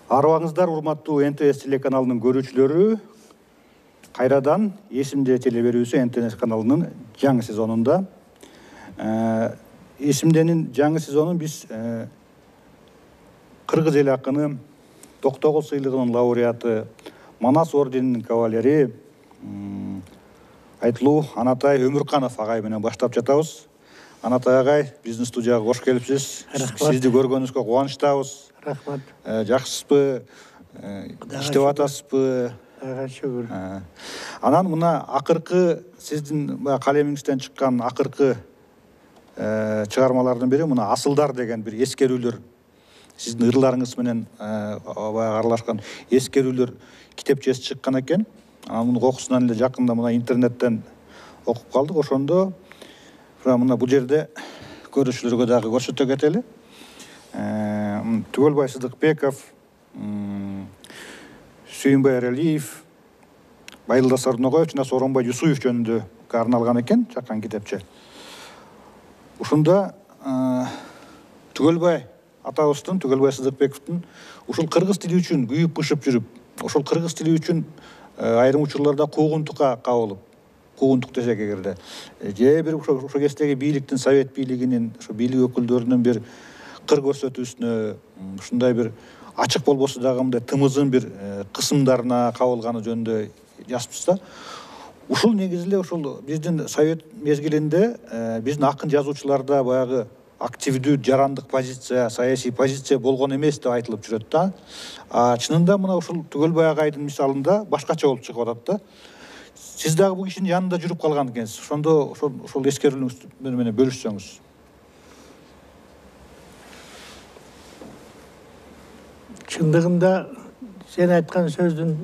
Арыбаңыздар, урматтуу НТС телеканалынын көрүүчүлөрү. Кайрадан Эсимде телеберүүсү НТС каналынын жаңы сезонунда. Эсимденин жаңы сезонун биз кыргыз эл акыны Токтогул сыйлыгынын лауреаты, Манас орденинин кавалери Айтылуу Анатай Өмүрканов агай менен баштап жатабыз. Анатай агай, биздин студияга кош келипсиз. Сизди көргөнүбүзгө кубанычтабыз. Рахмат. Жакшысызбы? Иштеп атасызбы? Шүгүр. Анан мына акыркы сиздин калемиңизден чыккан акыркы чыгармалардын бири мына Асылдар деген бир эскерүүлөр. Сиздин ырларыңыз менен аралашкан эскерүүлөр китепчеси чыккан экен. Анан муну окуусунан эле жакында мына интернеттен окуп калдык. Ошондо мына бул жерде көрүүчүлөргө дагы көрсөтө кетели. Түгөлбай Сыдыкбеков, Сүйүнбай Эралиев, Байдылда Сарногоев жана Сооронбай Жусуев жөнүндө арналган экен чаккан китепче. Ушунда Түгөлбай атабыздын, Түгөлбай Сыдыкбековдун ушул кыргыз тили үчүн күйүп бышып жүрүп, ошол кыргыз тили үчүн айрым учурларда куугунтукка кабылып, куугунтук десек эгерде, же бир ошо кездеги бийликтин, совет бийлигинин, ошо бийлик өкүлдөрүнүн бир кыр көрсөтүүсүнө, ушундай бир ачык болбосо дагы мындай тымызын бир кысымдарына кабылганы жөнүндө жазыпсыз да. Ушул негизи эле ушул биздин совет мезгилинде биздин акын жазуучуларда баягы активдүү жарандык позиция, саясий позиция болгон эмес деп айтылып жүрөт да. Чынында мына ушул Түгөлбай агайдын мисалында башкача болуп чыгып атат да. Сиз дагы бул кишинин янында жүрүп калган экенсиз. Ошондо ошол эскерүүлүңүз менен бөлүшсөңүз. Чындыгында сен айткан сөздүн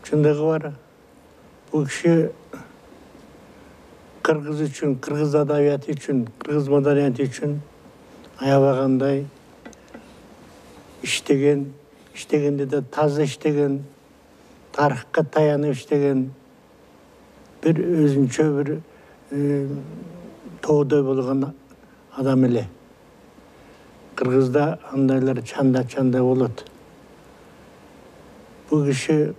чындыгы бар. Бул киши кыргыз үчүн, кыргыз адабияты үчүн, кыргыз маданияты үчүн аябагандай иштегенде да таза иштеген, тарыхка таянып иштеген, бир өзүнчө бир тоодой болгон адам эле. Кыргызда андайлар чанда болот. Бул киши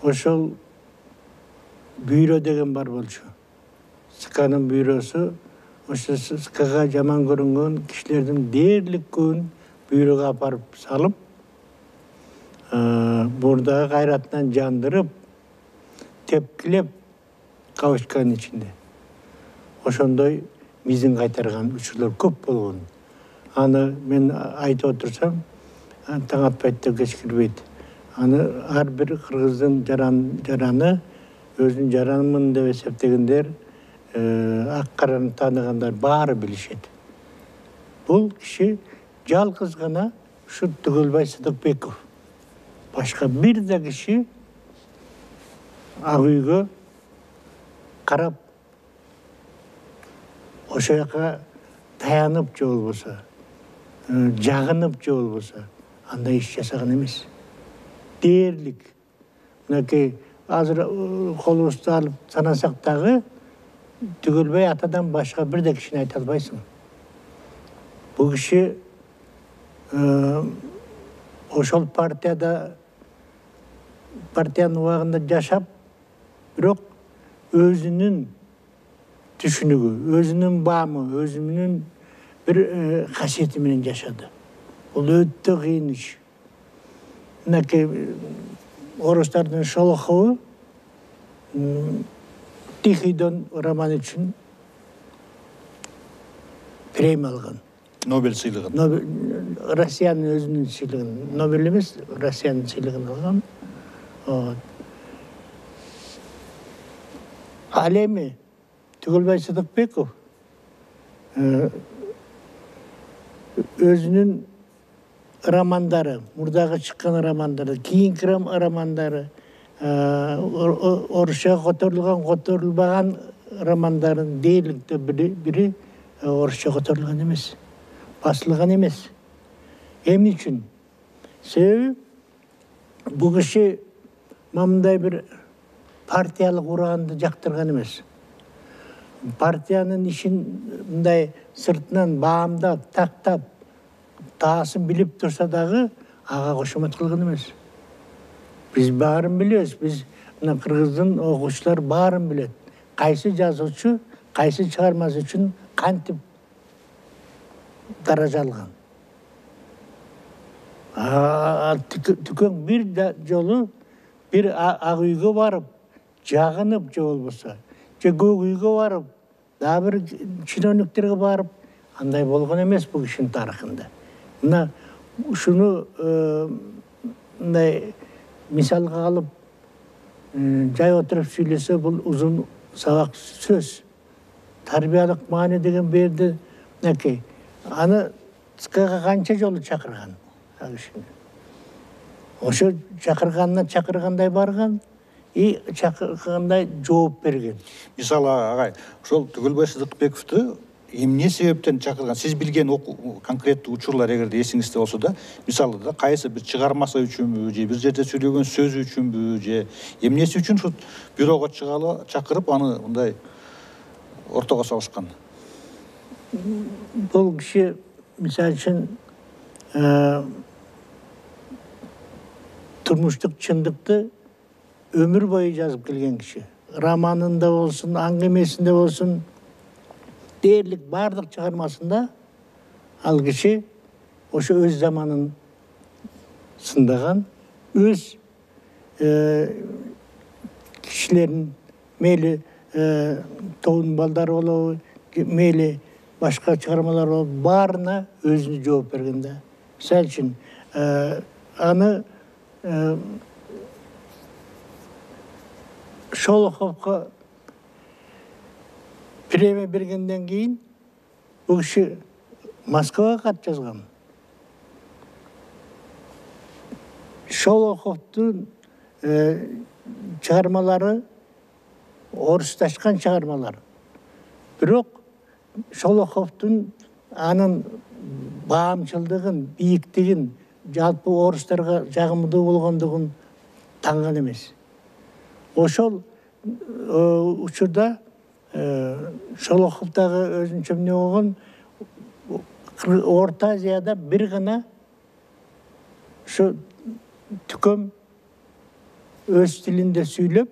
ошол бүйрө деген бар болчу. Сканын бүйрөсү, ошо скага жаман көрүнгөн кишилердин дээрлик көбүн бүйрөгө апарып салып, мурдагы кайратынан жандырып, тепкилеп кабышканын ичинде. Ошондой мизин кайтарган учурлар көп болгон. Аны мен айтып отурсам, таң атпайт деп кечкирбейт. Аны ар бир кыргыздын жараны өзүнүн жаранымын деп эсептегендер, ак караны тааныгандар баары билишет. Бул киши жалгыз гана ушу Түгөлбай Сыдыкбеков. Башка бир да киши ак үйгө карап, ошол жака таянып же болбосо, жагынып же болбосо, андай иш жасаган эмес. Дээрлик. Мынакей азыр колубузду алып санасак дагы Түгөлбай атадан башка бир да кишини айта албайсың. Бул киши ошол партиянын убагында жашап, бирок өзүнүн түшүнүгү, өзүнүн баамы, өзүнүн бир касиети менен жашады. Бул өтө кыйын иш. Мынакей орустардын Шолохову Тихийдон роман үчүн премия алган. Нобель сыйлыгын. Россиянын өзүнүн сыйлыгын, Нобель эмес, Россиянын сыйлыгын алган. Ал эми Түгөлбай Сыдыкбеков өзүнүн романдары, мурдагы чыккан романдары, кийинки романдары, орусча которулбаган романдарын дээрликте бири орусча которулган эмес, басылган эмес. Эмне үчүн? Себеби бул киши мындай бир партиялык ураганды жактырган эмес. Партиянын ишин мындай сыртынан баамдап, тактап, таасын билип турса дагы ага кошомот кылган эмес. Биз баарын билебиз. Биз мына кыргыздын окуучулар баарын билет. Кайсы жазуучу, кайсы чыгармасы үчүн кантип даража алган. Түкөң бир жолу бир ак үйгө барып, жагынып же болбосо, же көк үйгө барып, дагы бир чиновниктерге барып, андай болгон эмес бул кишинин тарыхында. Мына ушуну мындай мисалга алып, жай отуруп сүйлөсө бул узун сабак сөз. Тарбиялык маани деген берди мынакей. Аны ЦКга канча жолу чакырган кишини. Ошо чакыргандай барган, чакыргандай жооп берген. Мисалы агай, ошол Түгөлбай Сыдыкбековду эмне себептен чакырган? Сиз билген конкреттүү учурлар эгерде эсиңизде болсо да, мисалы да кайсы бир чыгармасы үчүнбү, же бир жерде сүйлөгөн сөзү үчүнбү, же эмнеси үчүн ушу бюрого чакырып аны мындай ортого салышкан? Бул киши мисалы үчүн турмуштук чындыкты өмүр бою жазып келген киши. Романында болсун, аңгемесинде болсун, дээрлик бардык чыгармасында ал киши ошо өз заманын сындаган, өз кишилерин мейли тоонун балдары болобу, мейли башка чыгармалар болобу, баарына өзүнө жооп берген да. Мисалы үчүн аны Шолоховго премия бергенден кийин бул киши Москвага кат жазган. Шолоховдун чыгармалары орусташкан чыгармалар. Бирок Шолоховдун анын баамчылдыгын, бийиктигин, жалпы орустарга жагымдуу болгондугун танган эмес. Ошол учурда Шолохов дагы өзүнчө эмне болгон, Орто Азияда бир гана ушу түкөм өз тилинде сүйлөп,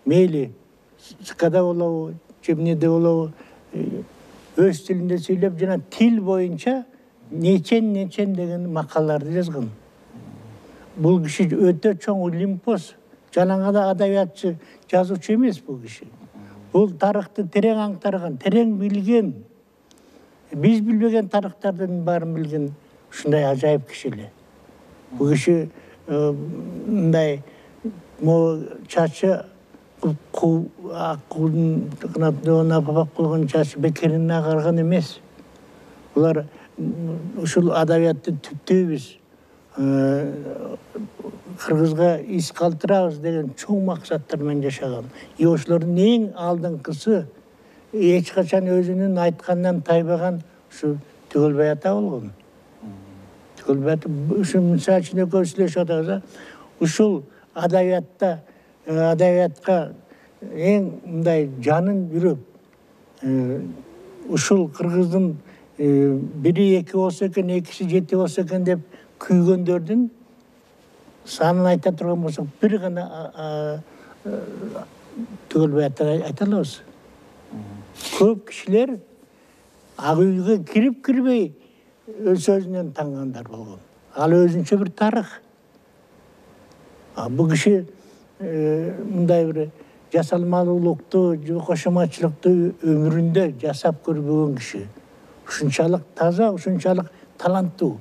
мейли СКда болобу, же эмнеде болобу, өз тилинде сүйлөп, жана тил боюнча нечен деген макалаларды жазган. Бул киши өтө чоң лимпоз, жалаңада адабиятчы, жазуучу эмес бул киши. Бул тарыхты терең аңтарган, терең билген, биз билбеген тарыхтардын баарын билген ушундай ажайып киши эле. Бул киши мындай чачы аккудун кынатына бабак койгон чачы бекерин агарган эмес. Булар ушул адабиятты түптөйбүз, кыргызга из калтырабыз деген чоң максаттар менен жашаган. Ошолордун эң алдыңкысы эч качан өзүнүн айтканынан тайбаган ушу Түгөлбай ата болгон. Түгөлбай ата ушу мисалы үчүн экөөбүз сүйлөшүп атабыз, ушул адабиятка эң мындай жанын жүрөп, ушул кыргыздын бири эки болсо экен, экиси жети болсо экен деп күйгөндөрдүн санын айта турган болсок, бир гана Түгөлбай ата айта алабыз. Көп кишилер ак үйгө кирип кирбей сөзүнөн таңгандар болгон. Ал өзүнчө бир тарых. Бул киши мындай бир жасалмалуулукту, кошоматчылыкту өмүрүндө жасап көрбөгөн киши. Ушунчалык таза, ушунчалык таланттуу.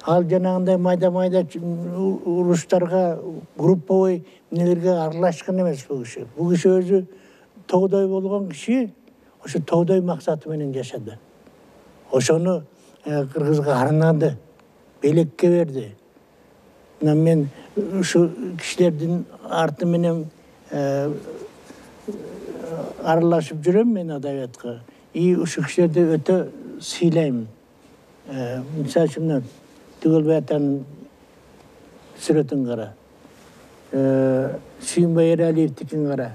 Ал жанагындай майда уруштарга, групповой нелерге аралашкан эмес бул киши. Бул киши өзү тоодой болгон киши, ошо тоодой максаты менен жашады. Ошону кыргызга арнады, белекке берди. Мына мен ушу кишилердин арты менен аралашып жүрөм мен адабиятка. Ушу кишилерди өтө сыйлайм. Мисалы үчүн Түгөлбай атанын сүрөтүн кара, Сүйүнбай Эралиевдикин кара,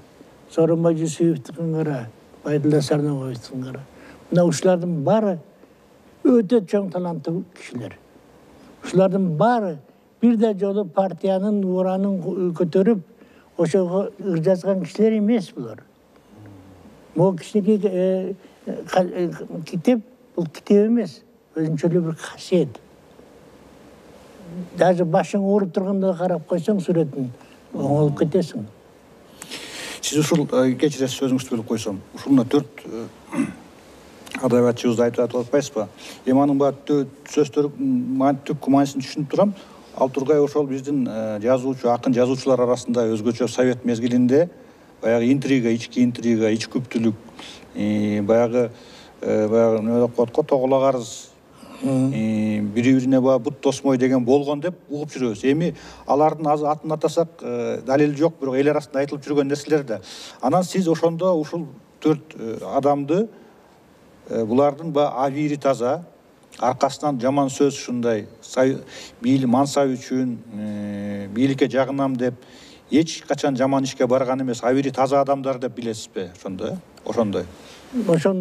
Сооронбай Жусуевдикин кара, Байдулла Сарнабаевдикин кара. Мына ушулардын баары өтө чоң таланттуу кишилер. Uşulardын bari bir de jolu partiyanın uğranın kötörüp oşoga ırjazgan kişiler emes bular. Bu kişiniki kitap, bu kitap emes. Özünçölü bir kasiyet. Даже başın uğrup turganda karap koysan suretin, oңолуп кетесиң. Siz ушул кечиресиз сөзүңүздү бөлүп койсом, ушулна 4 адабиятчыбызды айтып атпайсызбы? Эми анын баары сөздөрү түк маанисин түшүнүп турам. Ал Тургай ошол биздин жазуучу, акын жазуучулар арасында өзгөчө совет мезгилинде баягы интрига, ич күптүлүк, баягы эмне деп коет го, тоголо карыз, бири-бирине бут тосмой деген болгон деп угуп жүрөбүз. Эми алардын атын атасак далили жок, бирок эл арасында айтылып жүргөн нерселер да. Анан сиз ошондо ушул 4 адамды булардын абийири таза, аркасынан жаман сөз ушундай мансап үчүн бийликке жагынам деп эч качан жаман ишке барган эмес, абийири таза адамдар деп билесизби ошондо? Ошондой.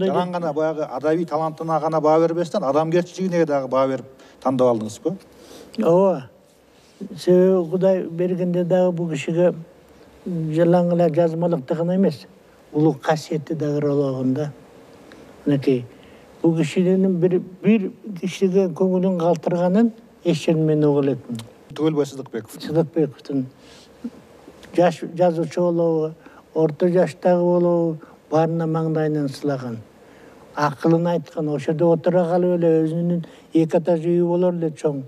Жанан гана баягы адабий талантына гана баа бербестен адамгерчилигине дагы баа берип тандап алдыңызбы? Ооба. Себеби Кудай бергенде дагы бул кишиге жалаң эле жазмалыкты гана эмес, улуу касиетти дагы ыралаганда. Мынакей бул кишинин бир кишиге көңүлүн калтырганын эч жерден мен угуп элекмин. Түгөлбай Сыдыкбеков. Сыдыкбековдун жаш жазуучу болобу, орто жаштагы болобу, баарына маңдайынан сылаган. Акылын айткан, ошо жерде отура калып эле өзүнүн 2 этаж үйү болор эле чоң.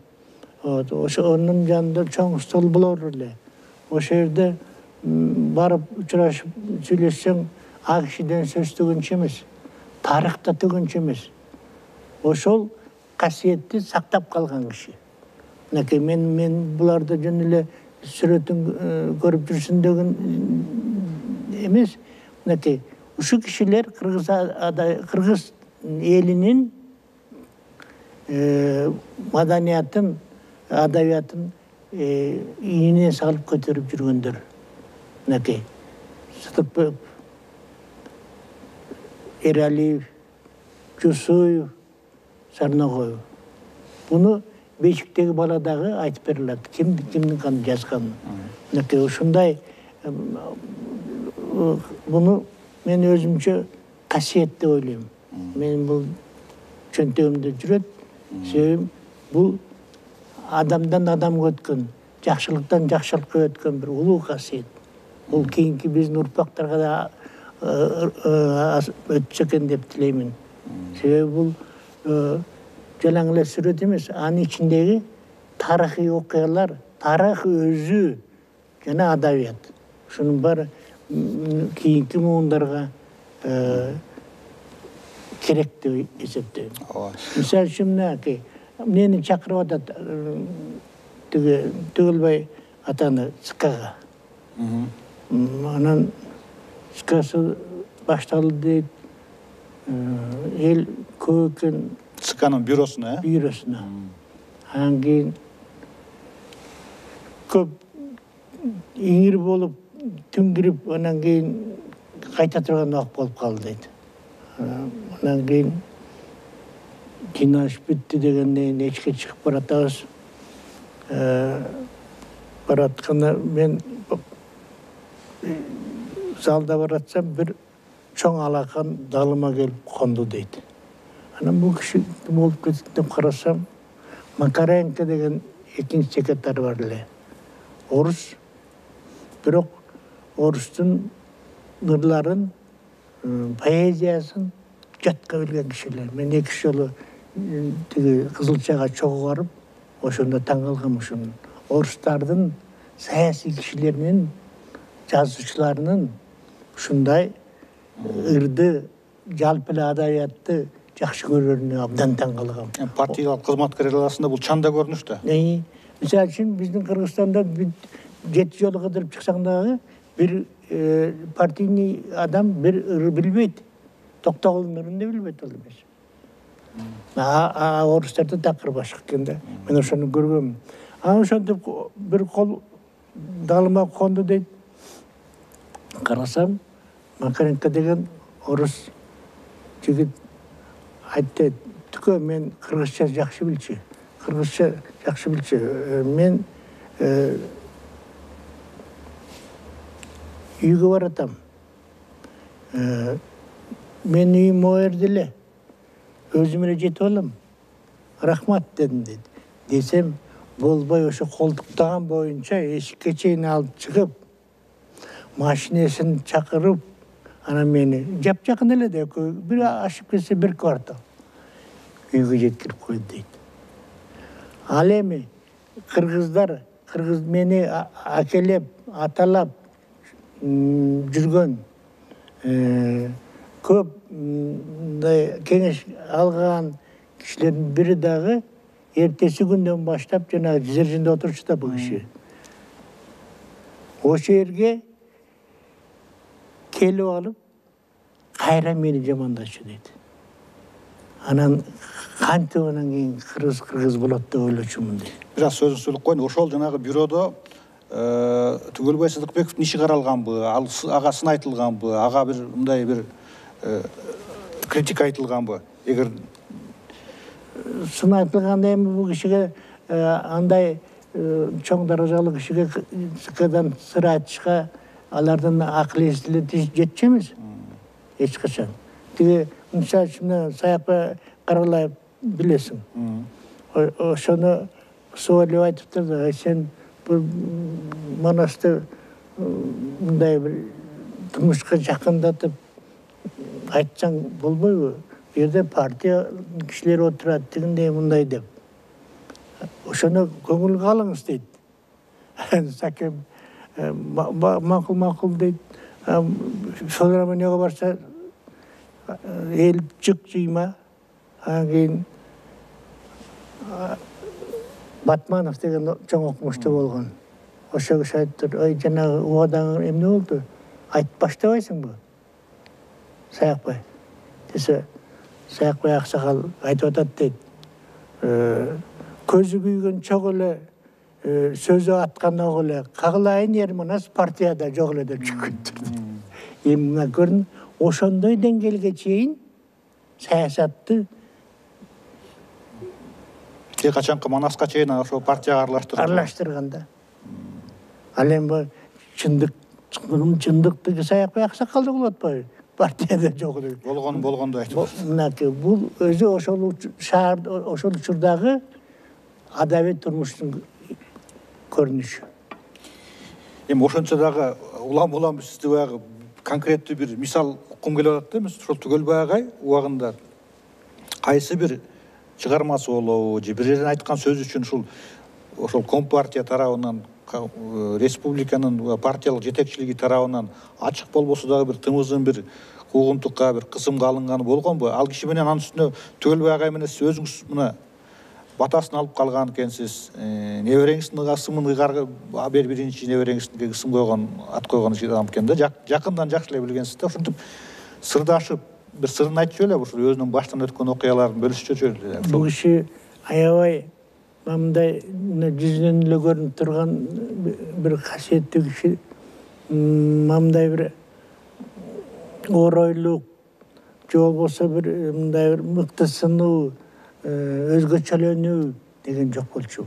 Ошонун жанында чоң стол болор эле. Ошо жерде барып учурашып сүйлөшсөң, а кишиден сөз төгүнчү эмес, тарыхта төгүнчү эмес. Ошол касиетти сактап калган киши. Мынакей мен буларды жөн эле сүрөтүн көрүп жүрсүн деген эмес. Мынакей ушул кишилер кыргыз элинин маданиятын, адабиятын ийине салып көтөрүп жүргөндөр. Мынакей Сыдыкбеков, Эралиев, Жусуев, Сарногоев. Буну бешиктеги бала дагы айтып бере алат. Кимдин каны жазганын. Мынакей ушундай буну мен өзүмчө касиет деп ойлойм. Мен бул чөнтөгүмдө жүрөт. Себеби бул адамдан адамга өткөн, жакшылыктан жакшылыкка өткөн бир улуу касиет. Бул кийинки биздин урпактарга да өтсө экен деп тилеймин. Себеби бул жалаң эле сүрөт эмес, анын ичиндеги тарыхый окуялар, тарых өзү жана адабият. Ушунун баары кийинки муундарга керек деп эсептейм. Мисалы үчүн мени чакырып атат Түгөлбай атаны СКга. Анан СКсы башталды дейт. Эл көп экен. СКнын бюросуна, Бюросуна. Анан кийин көп иңир болуп, түңгүрүп, анан кийин кайта турган убак болуп калды дейт. Анан кийин жыйналыш бүттү дегенден эчке чыгып баратабыз. Баратканда мен залда баратсам бир чоң алакан далыма келип конду дейт. Анан бул киши болуп кетти деп карасам, Макаренко деген экинчи секретарь бар эле. Орус. Бирок орустун ырларын, поэзиясын жатка билген кишилер. Мен 2 жолу тиги Кызылчага чогуу барып, ошондо таң калгам ушунун. Орустардын саясий кишилеринин, жазуучуларынын ушундай ырды, жалпы эле адабиятты жакшы көрөрүнө абдан таң калгам. Партиялык кызматкерлер арасында бул чанда көрүнүш да. Мисалы үчүн биздин Кыргызстанда 7 жолу кыдырып чыксаң дагы бир партийный адам бир ыры билбейт. Токтогулдун ырын да билбейт ал эмес. Орустарда такыр башка экен да. Мен ошону көргөм. Ошентип бир кол далыма конду дейт. Карасам, Макаренко деген орус жигит айтты, түкө мен кыргызча жакшы билчү. кыргызча жакшы билчү. Мен үйгө баратам. Мен үйүм оерде эле. Өзүм эле жетип алам. Рахмат дедим дейт. Десем, болбой ошо колдуктаган боюнча эшикке чейин алып чыгып, машинесин чакырып, анан мени жапжакын эле да бир ашып кетсе бир квартал үйгө жеткирип койду дейт. Ал эми кыргыздар, мени акелеп, аталап жүргөн көп кеңеш алган кишилердин бири дагы эртеси күндөн баштап жанагы Жезержинде отурчу да бул киши. Ошо жерге келип алып, кайра мени жамандашчу дейт. Анан кантип анан кийин кыргыз болот деп ойлочумун дейт. Бир аз сөзүн сүйлөп коеюн. Ошол жанагы бюродо Түгөлбай Сыдыкбековдун иши каралганбы, ага сын айтылганбы, ага бир мындай бир критика айтылганбы? Эгер сын айтылганда эми бул кишиге андай чоң даражалуу кишиге СКдан сыр айтышка алардын акыл эси жетчү эмес. Эч качан. Тиги мынча Саякбай Каралаев билесиң. Ошону суалеп айтыптыр да, сен бул Манасты мындай бир турмушка жакындатып айтсаң болбойбу? Бу жерде партия кишилери отурат, тигиндей мындай деп. Ошону көңүлгө алыңыз дейт. Сакем макул дейт. Федор эмнеге барса элип жык жыйма. Анан кийин Батманов деген чоң окумуштуу болгон. Ошо киши айтыптыр, ой жанагы убадаңы эмне болду? Айтып баштабайсыңбы? Саякбай. Десе, Саякбай аксакал айтып атат дейт. Көзү күйгөн чок эле, сөзү аткан ок эле, кагылайын Ерманас партияда жок эле деп чүкүттүр. Эми мына көрүн, ошондой деңгээлге чейин саясатты качанкы Манаска чейин ошо партияга аралаштырганда. Ал эми чындыктыгы Саякбай аксакалды болот атпайбы? Партияда жок эле. Болгонду айтып. Мынакей бул өзү ошол шаар, ошол учурдагы адабий турмуштун көрүнүшү. Эми ошончо дагы улам сизди баягы конкреттүү бир мисал уккум келип атат да эмес? Ошол Түгөлбай агай убагында кайсы бир чыгармасы болобу, же бир жерден айткан сөзү үчүн ошол Компартия тарабынан, республиканын партиялык жетекчилиги тарабынан ачык болбосо дагы бир тымызын бир куугунтукка, бир кысымга алынганы болгонбу? Ал киши менен анын үстүнө Түгөлбай агай менен сиз өзүңүз мына батасын алып калган экенсиз. Небереңиздин кысымын биринчи небереңизге кысым койгон, ат койгон адам экен да. Жакындан жакшы эле билгенсиз да. Ошентип сырдашып, бир сырын айтчу эле, ушул өзүнүн баштан өткөн окуяларын бөлүшчү эле. Бул киши аябай мындай жүзүнөн эле көрүнүп турган бир касиеттүү киши, мындай бир оройлук, же болбосо бир мындай бир мыктысынуу, өзгөчөлөнүү деген жок болчу.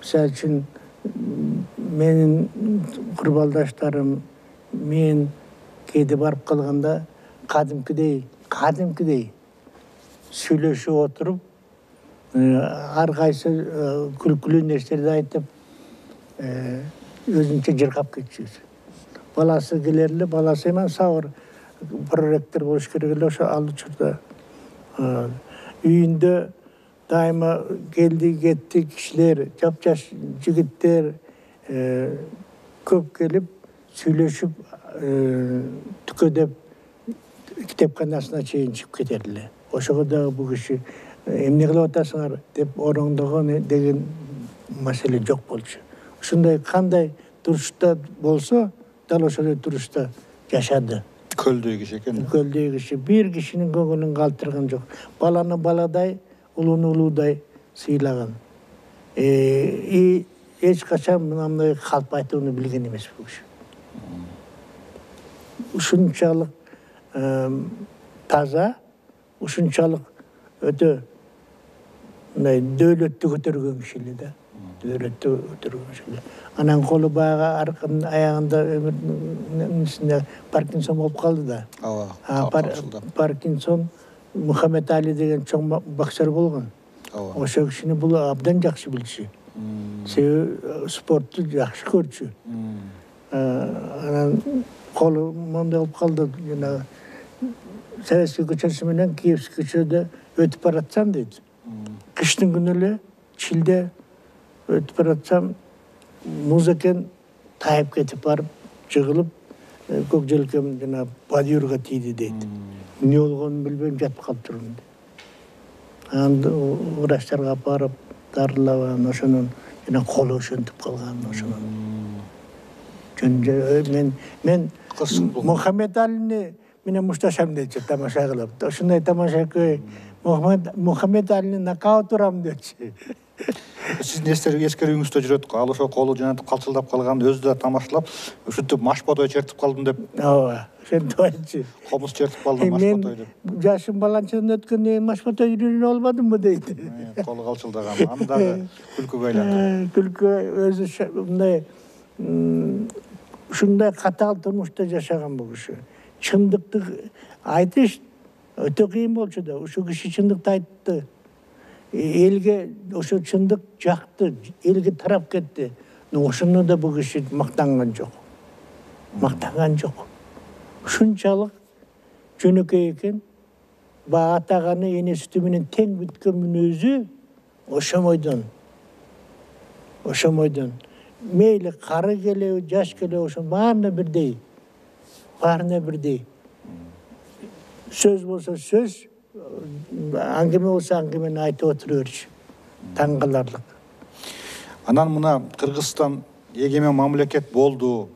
Мисалы үчүн менин курбалдаштарым, мен кээде барып калганда кадимкидей сүйлөшүп отуруп, ар кайсы күлкүлүү нерселерди айтып, өзүнчө жыргап кетчүбүз. Баласы келер эле, баласы эми сабыр проректор болуш керек эле ошо ал учурда. Үйүндө дайыма келди кетти кишилер, жапжаш жигиттер көп келип сүйлөшүп, түкөдөп китепканасына чейин чыгып кетер эле. Ошого дагы бул киши эмне кылып атасыңар деп ороңдогон деген маселе жок болчу. Ушундай кандай турушта болсо, дал ошондой турушта жашады. Көлдөй киши экен. Көлдөй киши. Бир кишинин көңүлүн калтырган жок. Баланы баладай, улууну улуудай сыйлаган. Эч качан мындай калп айтууну билген эмес бул киши. Ушунчалык таза, ушунчалык өтө мындай дөөлөттү көтөргөн киши да. Дөөлөттү көтөргөн киши. Анан колу баягы аркын аягында өмүрүнүн Паркинсон болуп калды да. Паркинсон Мухаммед Али деген чоң боксер болгон. Ошо кишини бул абдан жакшы билчү. Себеби спортту жакшы көрчү. Анан колу мондой болуп калды, жана Советский көчөсү менен Киевский көчөдө өтүп баратсам дейт. Кыштын күнү эле Чилде өтүп баратсам муз экен тайып кетип барып жыгылып көк желкем жана бодюрга тийди дейт. Эмне болгонун билбейм, жатып калып турдум. Анан врачтарга алып барып дарылап, ошонун жана колу ошентип калган ошонун. Мен Мухаммед Алини менен мушташам дечи, тамаша кылып. Ошондой тамаша көй Мухаммед Алини нокаут урам дечи. Сиздин эскерүүңүздө жүрөт го, ал ошо колу жанатып калчылдап калганын өзү да тамашалап, ушинтип машботой чертип калдым деп. Ооба, ошентип айтчу. Комуз чертип калдым машботой деп. Мен жашым баланчадан өткөндөн кийин машботой жүрүүнү болбодумбу дейт. Колу калчылдаган, аны дагы күлкүгө айландырып. Күлкү өзү мындай ушундай катаал турмушта жашаган бул киши. Чындыкты айтыш өтө кыйын болчу да, ушул киши чындыкты айтты. Элге ошо чындык жакты, элге тарап кетти. Ошону да бул киши мактанган жок. Ушунчалык жөнөкөй экен, баягы атаганы эне сүтү менен тең бүткөн мүнөзү ошомойдон. Мейли кары келеби, жаш келеби, ошо баарына бирдей. Сөз болсо сөз, аңгеме болсо аңгемени айтып отура берчү. Таң каларлык. Анан мына Кыргызстан эгемен мамлекет болду.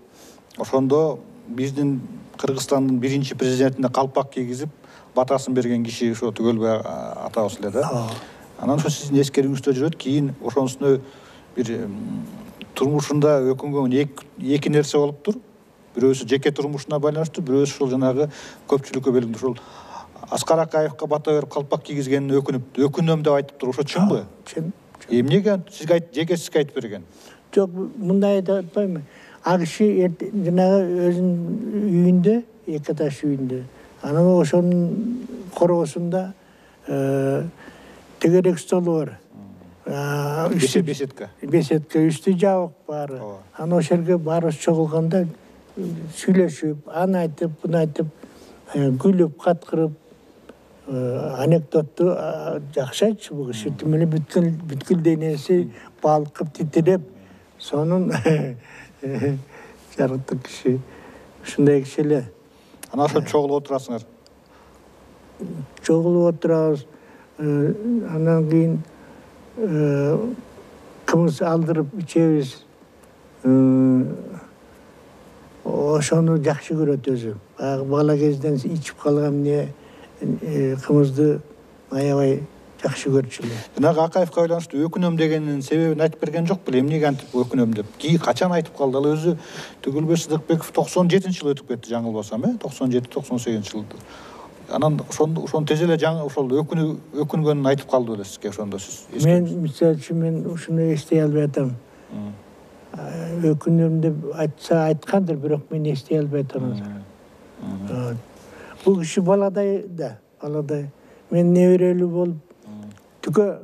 Ошондо биздин Кыргызстандын биринчи президентине калпак кийгизип, батасын берген киши ошо Түгөлбай атабыз эле да. Анан ошо сиздин эскерүүңүздө жүрөт, кийин ошонусуна бир турмушунда өкүнгөн эки нерсе болуптур. Бирөөсү жеке турмушуна байланыштуу, бирөөсү ушул жанагы көпчүлүккө белгилүү ушул Аскар Акаевка бата берип калпак кийгизгенине өкүнөм деп айтыптыр. Ошо чынбы? Чын. Эмнеге жеке сизге айтып берген? Жок, мындай айтып атпайм. Ал киши жанагы өзүнүн үйүндө, эки этаж үйүндө. Анан ошонун короосунда тегерек столу бар. Беседка, үстү жабык баары. Анан ошол жерге баарыбыз чогулганда сүйлөшүп, аны айтып, буну айтып, күлүп, каткырып, анекдотту жакшы айтчу бул киши. Тимеле бүткүл денеси балкып, титиреп, сонун жарыктык киши. Ушундай киши эле. Анан ошо чогулуп отурасыңар. Чогулуп отурабыз. Анан кийин кымыз алдырып ичебиз. Ошону жакшы көрөт өзү. Бала кезден ичип калган кымызды аябай жакшы көрчү эле. Жанагы Акаевка байланыштуу өкүнөм дегенин себебин айтып берген жок беле? Эмнеге антип өкүнөм деп? Качан айтып калды? Ал өзү Түгөлбай Сыдыкбеков 97-жылы өтүп кетти, жаңылбасам, 97-98 жылда. Анан ошону тез эле ошол өкүнгөнүн айтып калды беле сизге ошондо сиз? Мен мисалы үчүн мен ушуну эстей албай атам. Өкүнөм деп айтса айткандыр, бирок мен эстей албай атам. Бул киши баладай да, баладай. Мен неберелүү болуп, түкө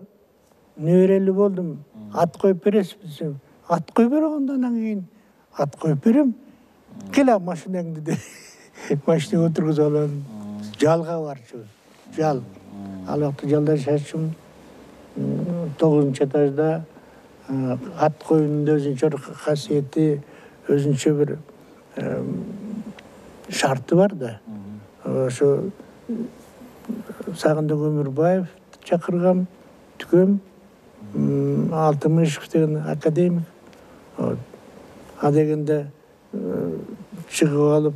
неберелүү болдум. Ат коюп бересиз десем, ат коюп бер андан кийин. Ат коюп берем. Кел машинаңды деп. Машинага отургузуп алам. Жалга барчу. Жал. Ал вакытта жалда жашачумун. 9-чу этажда ат коюунун өзүнчө касиети, өзүнчө бир шарты бар да. Ошо Сагындык Өмүрбаев чакыргам, түкөм, Алтымышев деген академик. А дегенде чыгып алып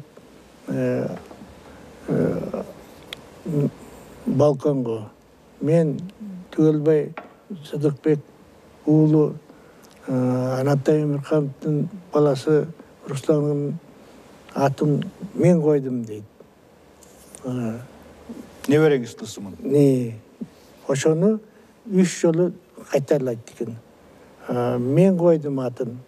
балконго. Мен Түгөлбай Сыдыкбек уулу Анатай Өмүрхановдун баласы Русландын атын мен койдум дейт. Небереңиз тылсымын. Ошону 3 жолу кайталайт экен. Мен койдум атын.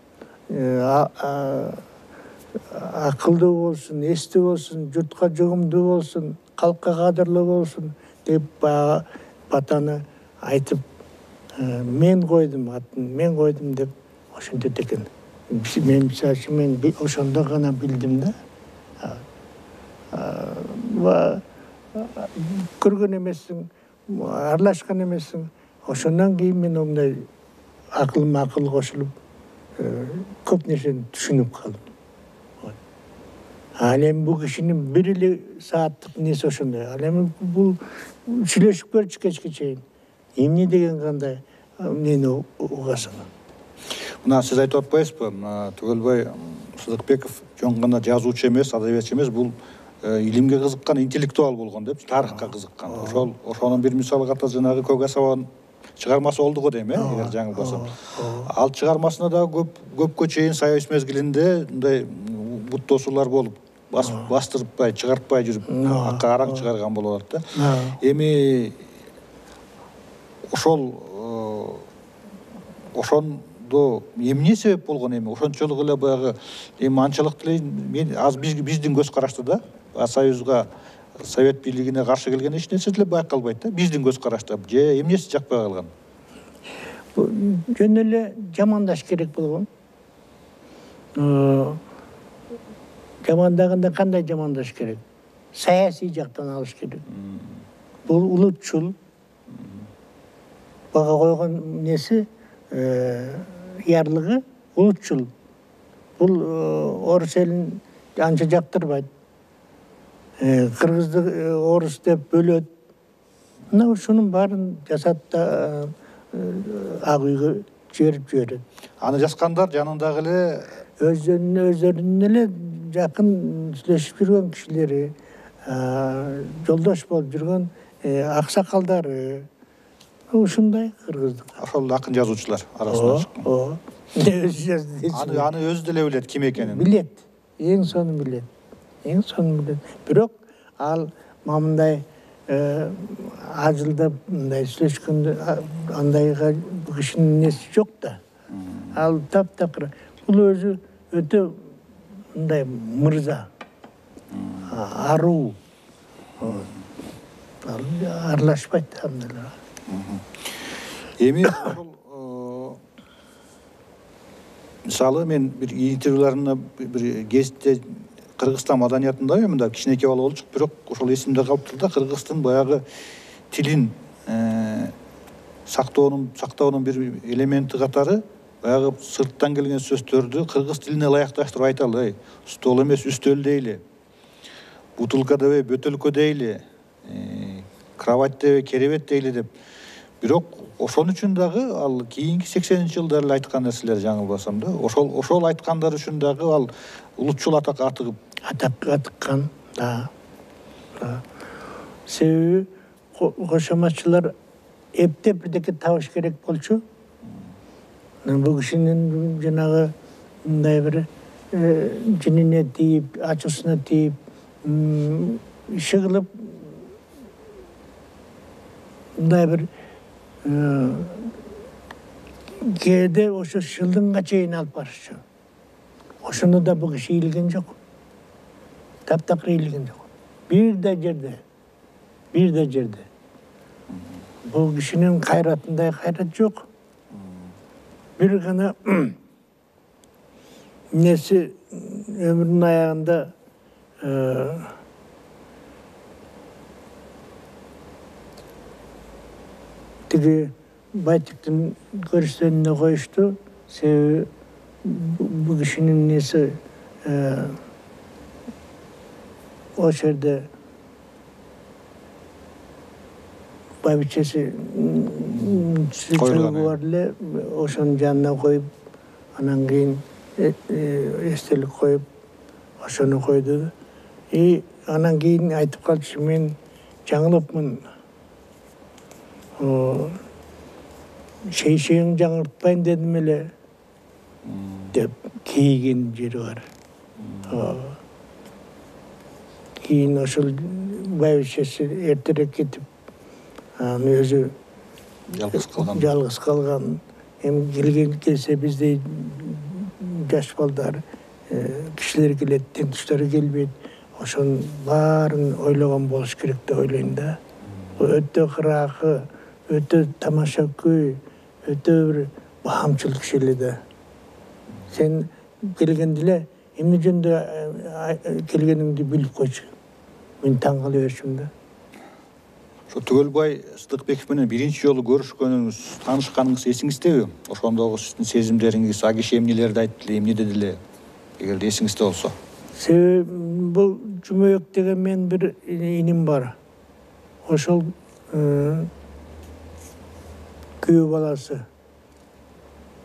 Акылдуу болсун, эстүү болсун, журтка жугумдуу болсун, калкка кадырлуу болсун деп батаны айтып, мен койдум атын, мен койдум деп ошентет экен. Мен ошондо гана билдим да. Көргөн эмессиң, аралашкан эмессиң. Ошондон кийин мен мындай акылыма акыл кошулуп, көп нерсени түшүнүп калдым. Ал эми бул кишинин бир эле сааттык неси ошондой. Ал эми бул сүйлөшүп көрчү кечке чейин. Эмне деген кандай мени угасың? Мына сиз айтып атпайсызбы, Түгөлбай Сыдыкбеков жөн гана жазуучу эмес, адабиятчы эмес, бул илимге кызыккан интеллектуал болгон деп, тарыхка кызыккан. Ошонун бир мисалы катары жанагы Көк асабанын чыгармасы болду го дейм, эгер жаңылбасам. Ал чыгармасына да көпкө чейин союз мезгилинде мындай бут тосуулар болуп, бастыртпай, чыгартпай жүрүп, акка араң чыгарган болуп атат да. Эми ошондо эмне себеп болгон эми ошончолук эле баягы эми анчалык деле биздин көз карашты да, Союзга, Совет бийлигине каршы келген эч нерсе деле байкалбайт да, биздин көз карашта. Же эмнеси жакпай калган? Жөн эле жамандаш керек болгон. Жамандаганда кандай жамандаш керек? Саясий жактан алыш керек. Бул улутчул бага койгон неси, ярлыгы улутчул. Бул орус элин анча жактырбайт. Кыргызды орус деп бөлөт. Мына ушунун баарын жасап да ак үйгө жиберип. Аны жазгандар жанындагы эле өздөрүнүн эле жакын сүйлөшүп жүргөн кишилери, жолдош болуп жүргөн аксакалдары. Ушундай кыргыздык. Ошол акын жазуучулар арасынан чыккан. Аны өзү деле билет ким экенин. Билет. Эң сонун билет. Бирок ал мындай ажылдап мындай сүйлөшкөндө андайга бул кишинин неси жок да. Ал таптакыр. Бул өзү өтө мындай мырза, аруу. Ал аралашпайт андайлар. Эми мисалы мен бир интервьюларына бир гезитте Кыргызстан маданиятында мындай кичинекей бала болчук, бирок ошол эсимде калыптыр да, Кыргыздын баягы тилин сактоонун бир элементи катары баягы сырттан келген сөздөрдү кыргыз тилине ылайыкташтырып айталы. Стол эмес, үстөл дейли. Бутылка дебей, бөтөлкө дейли. Кровать дебей, керебет дейли деп. Бирок ошон үчүн дагы ал кийинки 80-жылдары эле айткан нерселер жаңылбасам да. Ошол айткандар үчүн дагы ал улутчул атакка атыккан да. Себеби кошоматчылар эптеп бирдеке табыш керек болчу. Бул кишинин жанагы мындай бир жинине тийип, ачуусуна тийип, иши кылып мындай бир кээде ошо шылдыңга чейин алып барышчу. Ошону да бул киши ийилген жок. Таптакыр ийилген жок. Бир да жерде. Бул кишинин кайратындай кайрат жок. Бир гана нерсе өмүрүнүн аягында тиги Байтиктин көрсөтүүнүнө коюшту. Себеби бул кишинин неси ошол жерде байбичеси бар эле, ошонун жанына коюп, анан кийин эстелик коюп, ошону койду. Анан кийин айтып калчу, мен жаңылыпмын. Шейшең жаңыртпайын дедим эле деп кейген жери бар. Кийин ошол байбичеси эртерээк кетип, аны өзү Жалгыз калган. Эми келсе бизде жаш балдар, кишилер келет, теңдештери келбейт. Ошонун баарын ойлогон болуш керек деп ойлойм да. Өтө кыракы, өтө тамашакөй, өтө бир баамчыл киши эле да. Сен келгенде эле эмне жөнүндө келгениңди билип койчу. Мен таң кала берчүмүн да. Түгөлбай Сыдыкбеков менен биринчи жолу көрүшкөнүңүз, таанышканыңыз эсиңиздеби? Ошондогу сиздин сезимдериңиз, а киши эмнелерди айтты эле, эмне деди эле? Эгерде эсиңизде болсо. Себеби бул Жумөйөк деген мен бир иним бар. Ошол күйөө баласы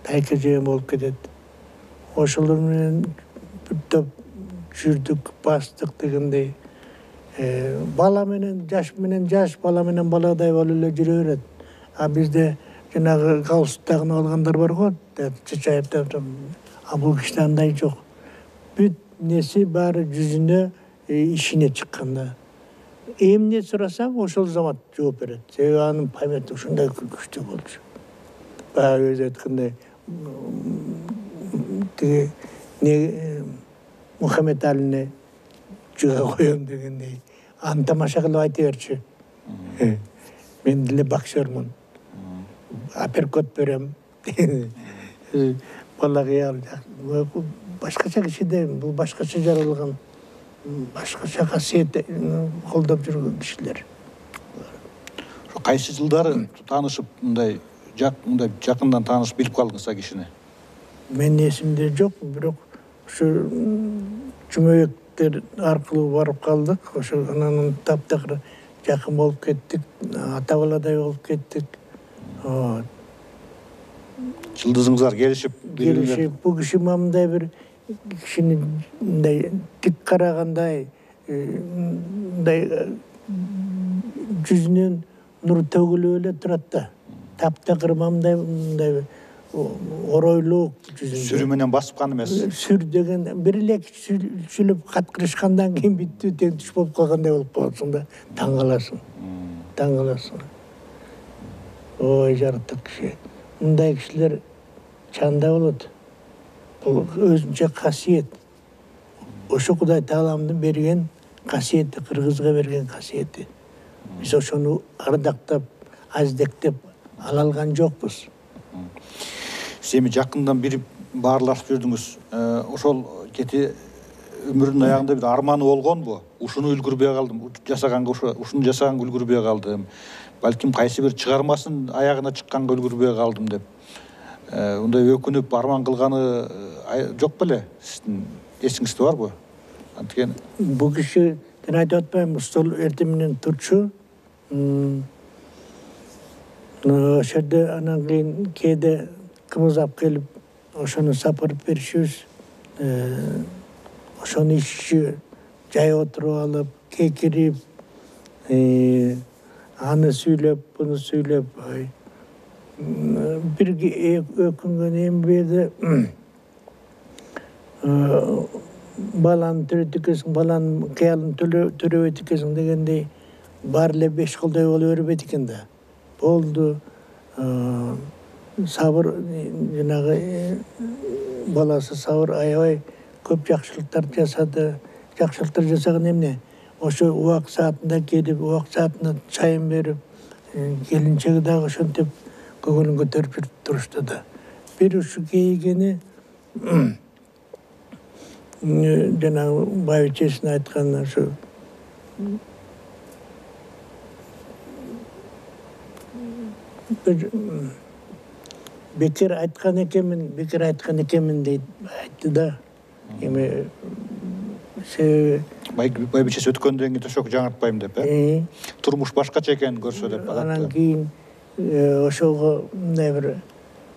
тайка жеген болуп кетет. Ошолор менен бир топ жүрдүк, бастык дегендей. Бала менен жаш, бала менен баладай болуп эле жүрө берет. А бизде жанагы галстуктагын алгандар бар го, чачайып деп. А бул кишиде андай жок. Бүт неси баары жүзүнө, ишине чыкканда. Эмне сурасаң, ошол замат жооп берет. Себеби анын памяти ушундай күчтүү болчу. Баягы өзү айткандай, Мухаммед Алине жыга коем дегендей. Аны тамаша кылып айта берчү. Мен деле боксермун. Апперкот берем. Балага башкача кишиде, бул башкача жаралган, башкача касиет колдоп жүргөн кишилер. Кайсы жылдары таанышып, мындай жакындан таанышып билип калдыңыз кишини? Мен эсимде жок, бирок ушу Жумөйөктөр аркылуу барып калдык. Ошо анан таптакыр жакын болуп кеттик, ата баладай болуп кеттик. Жылдызыңыздар келишип, Бул киши мындай бир кишини мындай тик карагандай, мындай жүзүнөн нур төгүлүп эле турат да. Таптакыр мындай оройлуу жүзүндө. Сүрү менен басыпкан эмес. Сүр деген бир эле сүлүп каткырышкандан кийин бүттү, тең түш болуп калгандай болуп каласың да, таң каласың. Ой, жарыктык киши. Мындай кишилер чанда болот. Бул өзүнчө касиет. Ошо Кудай Тааламдын берген касиети, кыргызга берген касиети. Биз ошону ардактап, аздектеп ала алган жокпуз. Сиз эми жакындан бирип баарлашып жүрдүңүз. Ошол кети өмүрүнүн аягында бир арманы болгонбу? Ушуну үлгүрбөй калдым, ушуну жасаганга үлгүрбөй калдым. Балким кайсы бир чыгармасын аягына чыкканга үлгүрбөй калдым деп. Ундай өкүнүп, арман кылганы жок беле? Сиздин эсиңизде барбы? Антиген бул киши, мен айтып атпаймынбы, стол эртең менен турчу. Ошол жерде анан кийин кээде кымыздап келип, ошону сапырып беришибиз. Ошону иччү, жай отуруп алып, кекирип, аны сүйлөп, буну сүйлөп, бир өкүнгөн эми берди. Баланы төрөйт экенсиң, баланын кыялын төрөбөйт экенсиң дегендей, баары эле 5 колдой боло бербейт экен да. Болду. Сабыр, жанагы баласы Сабыр аябай көп жакшылыктар жасады. Жакшылыктар жасаган эмне? Ошо убак саатында келип, убак саатында чайын берип, келинчеги дагы ошентип көңүлүн көтөрүп жүрүп турушту да. Бир ушу кейигени жанагы байбичесине айткан ушу бекер айткан экенмин дейт, айтты да. Эми себеби байбичеси өткөндөн кийин төшөк жаңыртпайм деп, турмуш башкача экенин көрсө деп. Анан кийин ошого мындай бир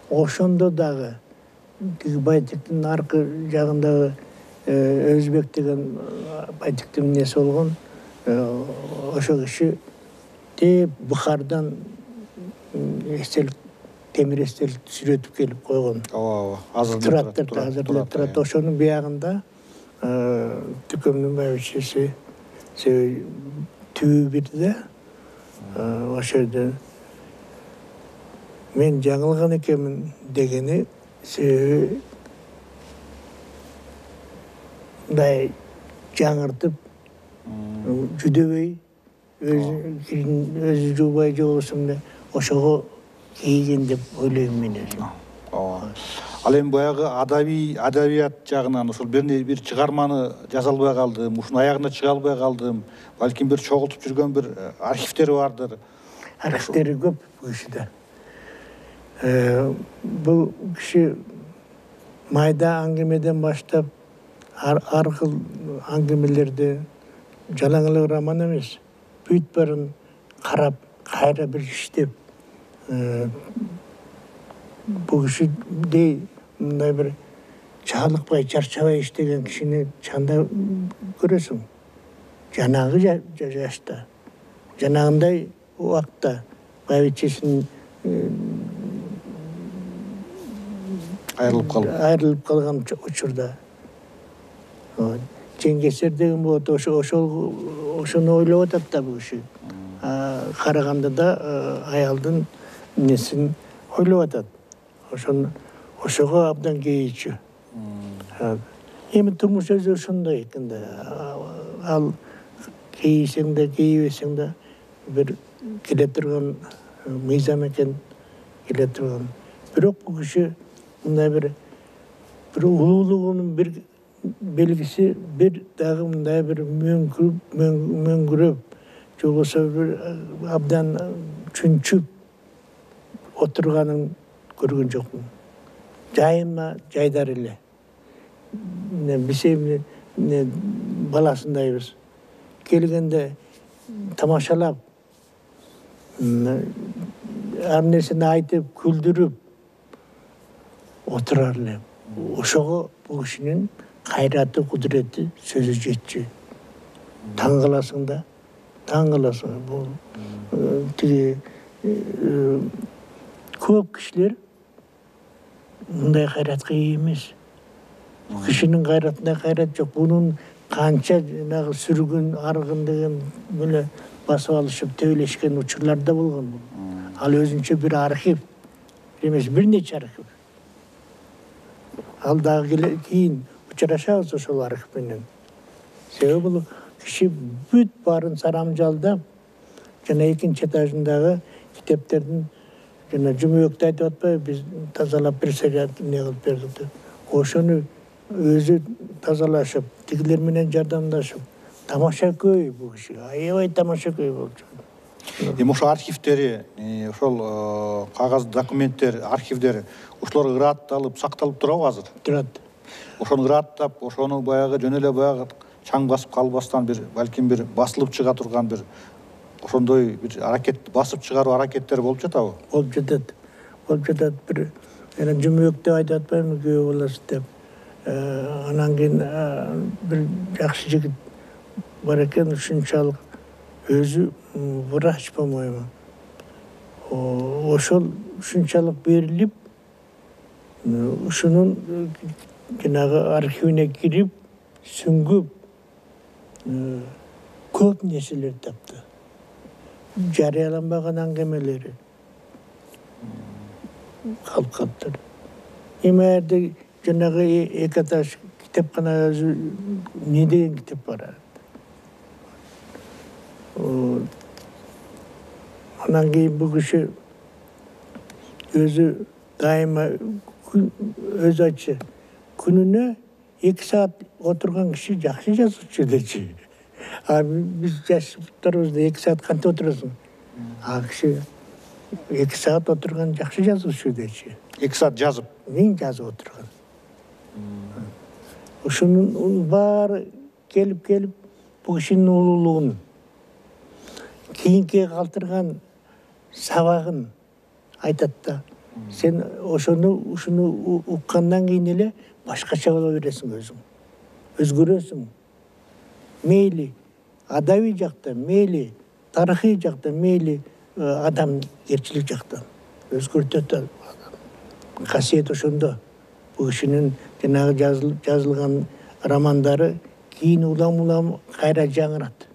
ошондо дагы байтиктин аркы жагындагы Өзбек деген байтиктин неси болгон. Ошо киши теп Бухардан темир эстелик сүрөтүп келип койгон. Азырлап турат. Ошонун биягында түкөмдүн байбичеси түбү бирде. Ошо жерде Мен жаңылған екенмін дегені себебі мындай жаңыртып жүдөбей өзі жубай жолусунда ошого кейген деп ойлойм мен өзүм. Ал эми баягы адабият жагынан ошол бир чыгарманы жаза албай калдым, ушунун аягына чыга албай калдым. Балким бир чогултуп жүргөн бир архивтери бардыр. Архивтери көп бул кишиде. Бул киши майда аңгемеден баштап ар кыл аңгемелерди жалаңылык роман эмес, бүт барын карап, кайра бир иштеп, бул кишидей мындай бир чалыкпай, чарчабай иштеген кишини чанда көрөсүң. Жанагы жашта, жанагындай убакта байбичесин айрылып калган учурда Жеңгесер деген болот, ошону ойлоп атат да бул киши. Караганда да аялдын несин ойлоп атат. Ошого абдан кейичү. Эми турмуш өзү ошондой экен да. Ал кейисең да, кейбесең да бир келе турган мыйзам экен, келе турган. Бирок бул киши мындай бир улуулугунун бир белгиси, бир дагы мындай бир мөңгүрөп, же болбосо бир абдан чүнчүп отурганын көргөн жокмун. Жайыма жайдар эле. Биз эми баласындайбыз. Келгенде тамашалап, ар нерсени айтып, күлдүрүп отурар эле. Ошого бул кишинин кайраты, кудурети сөзү жетчү. Таң каласың да, таң каласың. Бул тиги көп кишилер мындай кайратка ээ эмес. Кишинин кайратында кайрат жок. Бунун канча жанагы сүргүн, аргын деген эле басып алышып, төбөлөшкөн учурлар да болгон. Ал өзүнчө бир архив эмес, бир нече архив. Ал дагы кийин учурашабыз ошол архив менен. Себеби бул киши бүт баарын сарамжалдап, жана экинчи этажындагы китептердин жана жумөктү айтып атпайбы, биз тазалап бир серият не кылып бердик. Ошону өзү тазалашып, тигилер менен жардамдашып, тамашакөй бул киши, аябай тамашакөй болчу. Эми ошо архивтери, ошол кагаз документтер, архивдер, ошолор ыратталып, сакталып турабы азыр? Турат. Ошону ыраттап, ошону баягы жөн эле баягы чаң басып калбастан балким бир басылып чыга турган бир ошондой бир аракет, басып чыгаруу аракеттери болуп жатабы? Болуп жатат. Болуп жатат. Бир жумөктү айтып атпаймынбы, күйөө болосуз деп. Анан кийин бир жакшы жигит бар экен, ушунчалык өзү врач, по-моему. Ошол ушунчалык берилип, ушунун жанагы архивине кирип, сүңгүп, көп нерселер тапты. Жарыяланбаган аңгемелери калып калыптыр. Эми жанагы эки этаж китепкана өзү не деген китеп бар. Анан кийин бул киши өзү дайыма өзү айтчу, күнүнө 2 саат отурган киши жакшы жазуучу дечи. Биз жашыптарыбызда 2 саат кантип отурасың? Киши 2 саат отурган жакшы жазуучу дечи. 2 саат жазып? Жазып отурган. Ушунун баары келип бул кишинин улуулугун, кийинки калтырган сабагын айтат да. Сен ушуну уккандан кийин эле башкача боло бересиң өзүң. Өзгөрөсүң. Мейли адабий жактан, мейли тарыхый жактан, мейли адамгерчилик жактан өзгөртөт. Касиет ошондо. Бул кишинин жанагы жазылган романдары кийин улам кайра жаңырат.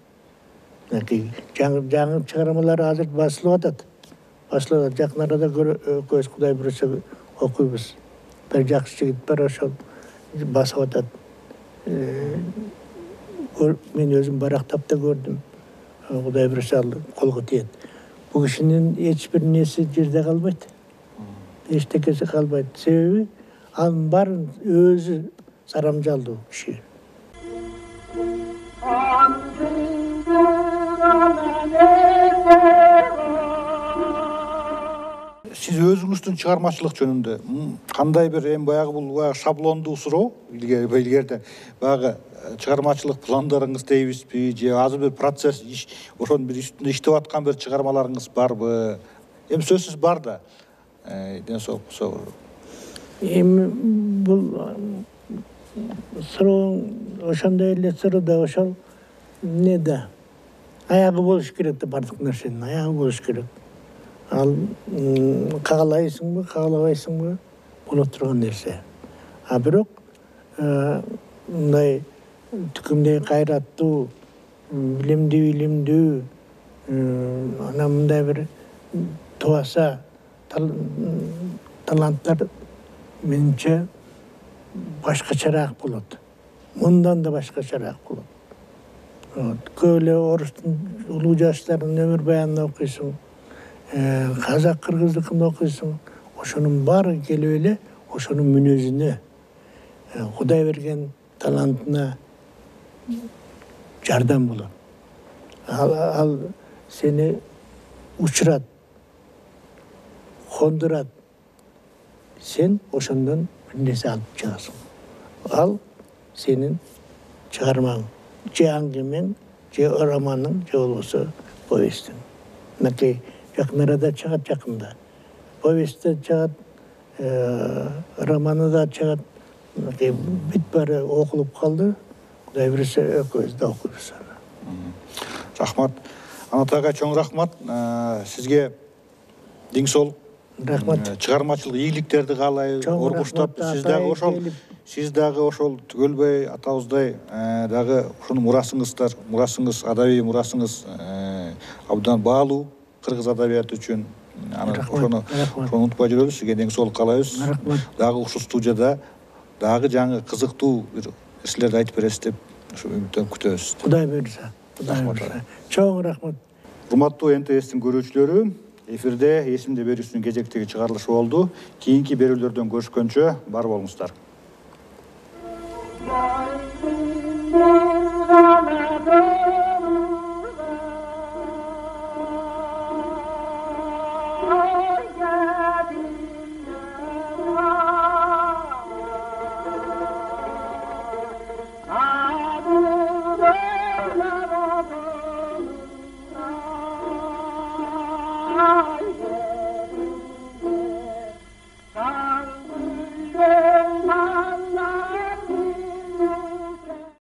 Жаңы чыгармалары азыр басылып атат. башлаган жакын арада көз Кудай буюрса окуйбуз. Бир жакшы жигит бар, ошол басып атат. Мен өзүм барактап да көрдүм. Кудай буюрса колго тиет. Бул кишинин эч бир нерсе жерде калбайт. Эчтекеси калбайт. Себеби анын баарын өзү сарамжалдуу киши. Сиз өзүңүздүн чыгармачылык жөнүндө кандай бир эми баягы бул шаблондуу суроо илгерде баягы чыгармачылык пландарыңыз дейбизби же азыр бир процесс ошонун бир үстүндө иштеп аткан бир чыгармаларыңыз барбы? Эми сөзсүз бар да. Ден соолук болсо. Эми бул суроо ошондой эле суроо да ошол эмнеде аягы болуш керек да, бардык нерсенин аягы болуш керек. Ал кагалайсыңбы, кагалабайсыңбы боло турган нерсе. А бирок мындай түкүмдей кайраттуу, билимдүү, анан мындай бир тубаса таланттар менимче башкачараак болот. Мындан да башкачараак болот. Көп эле орустун улуу жаштардын өмүр баянын окуйсуң, казак кыргыздыкын окуйсуң, ошонун баары келип эле ошонун мүнөзүнө, Кудай берген талантына жардам болот. Ал сени учурат, кондурат. Сен ошондон бир нерсе алып чыгасың. Ал сенин чыгармаң, же аңгемең, же романың, же болбосо повестиң. Мынакей жакын арада чыгат, жакында. Повести чыгат, романы да чыгат. Мынакей бүт баары окулуп калды. Кудай буюрса экөөбүз да окуйбуз аны. Рахмат. Анат ага чоң рахмат. Сизге дең соолук. Рахмат. Чыгармачылык ийгиликтерди каалайбыз. Оргуштап, сиз дагы ошол Түгөлбай атабыздай дагы ушуну мурасыңыз, адабий мурасыңыз абдан баалуу кыргыз адабияты үчүн. Ошону унутпай жүрөбүз. Сизге дең соолук каалайбыз. Дагы ушул студияда дагы жаңы кызыктуу бир нерселерди айтып бересиз деп үмүттөнүп күтөбүз. Кудай буюрса. Чоң рахмат. Урматтуу НТСтин көрүүчүлөрү, эфирде эсимде берүүсүнүн кезектеги чыгарылышы болду. Кийинки берүүлөрдөн көрүшкөнчө бар болуңуздар. Ah